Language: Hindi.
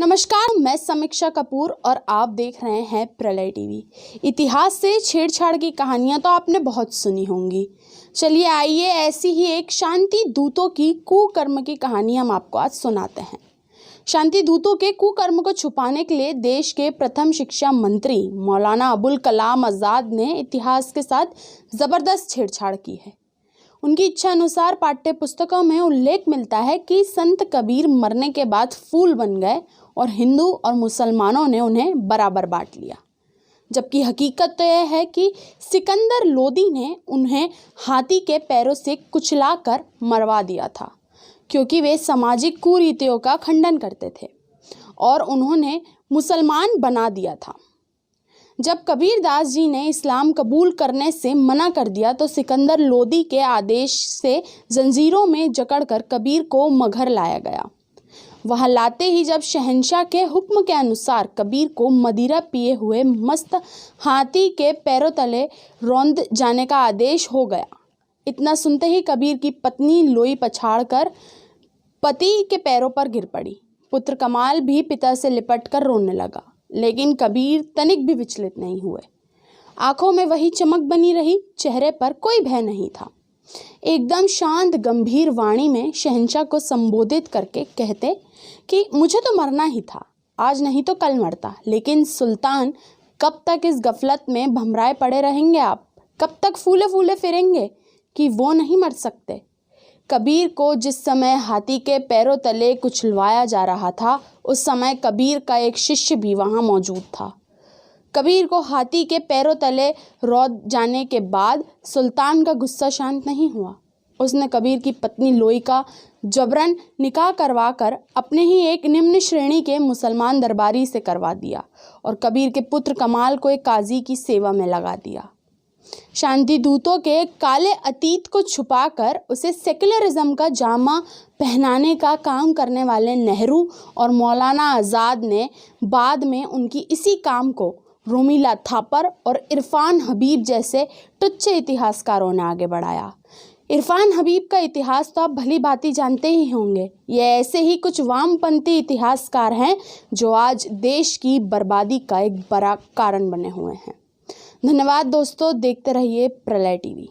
नमस्कार, मैं समीक्षा कपूर और आप देख रहे हैं प्रलय टीवी। इतिहास से छेड़छाड़ की कहानियां तो आपने बहुत सुनी होंगी। चलिए आइए ऐसी ही एक शांति दूतों की कुकर्म की कहानी हम आपको आज सुनाते हैं। शांति दूतों के कुकर्म को छुपाने के लिए देश के प्रथम शिक्षा मंत्री मौलाना अबुल कलाम आज़ाद ने इतिहास के साथ ज़बरदस्त छेड़छाड़ की है। उनकी इच्छा अनुसार पाठ्य पुस्तकों में उल्लेख मिलता है कि संत कबीर मरने के बाद फूल बन गए और हिंदू और मुसलमानों ने उन्हें बराबर बांट लिया, जबकि हकीकत तो यह है कि सिकंदर लोदी ने उन्हें हाथी के पैरों से कुचलाकर मरवा दिया था, क्योंकि वे सामाजिक कुरीतियों का खंडन करते थे और उन्होंने मुसलमान बना दिया था। जब कबीरदास जी ने इस्लाम कबूल करने से मना कर दिया तो सिकंदर लोदी के आदेश से जंजीरों में जकड़कर कबीर को मगहर लाया गया। वहां लाते ही जब शहंशाह के हुक्म के अनुसार कबीर को मदिरा पिए हुए मस्त हाथी के पैरों तले रौंद जाने का आदेश हो गया, इतना सुनते ही कबीर की पत्नी लोई पछाड़कर पति के पैरों पर गिर पड़ी। पुत्र कमाल भी पिता से लिपटकर रोने लगा, लेकिन कबीर तनिक भी विचलित नहीं हुए। आंखों में वही चमक बनी रही, चेहरे पर कोई भय नहीं था। एकदम शांत गंभीर वाणी में शहंशाह को संबोधित करके कहते कि मुझे तो मरना ही था, आज नहीं तो कल मरता, लेकिन सुल्तान कब तक इस गफलत में भमराए पड़े रहेंगे आप? कब तक फूले फूले फिरेंगे कि वो नहीं मर सकते? कबीर को जिस समय हाथी के पैरों तले कुचलवाया जा रहा था, उस समय कबीर का एक शिष्य भी वहां मौजूद था। कबीर को हाथी के पैरों तले रौंद जाने के बाद सुल्तान का गुस्सा शांत नहीं हुआ। उसने कबीर की पत्नी लोई का जबरन निकाह करवाकर अपने ही एक निम्न श्रेणी के मुसलमान दरबारी से करवा दिया और कबीर के पुत्र कमाल को एक काजी की सेवा में लगा दिया। शांति दूतों के काले अतीत को छुपाकर उसे सेक्युलरिज्म का जामा पहनाने का काम करने वाले नेहरू और मौलाना आज़ाद ने बाद में उनकी इसी काम को रोमिला थापर और इरफान हबीब जैसे टुच्चे इतिहासकारों ने आगे बढ़ाया। इरफान हबीब का इतिहास तो आप भली भांति जानते ही होंगे। ये ऐसे ही कुछ वामपंथी इतिहासकार हैं जो आज देश की बर्बादी का एक बड़ा कारण बने हुए हैं। धन्यवाद दोस्तों, देखते रहिए प्रलय टीवी।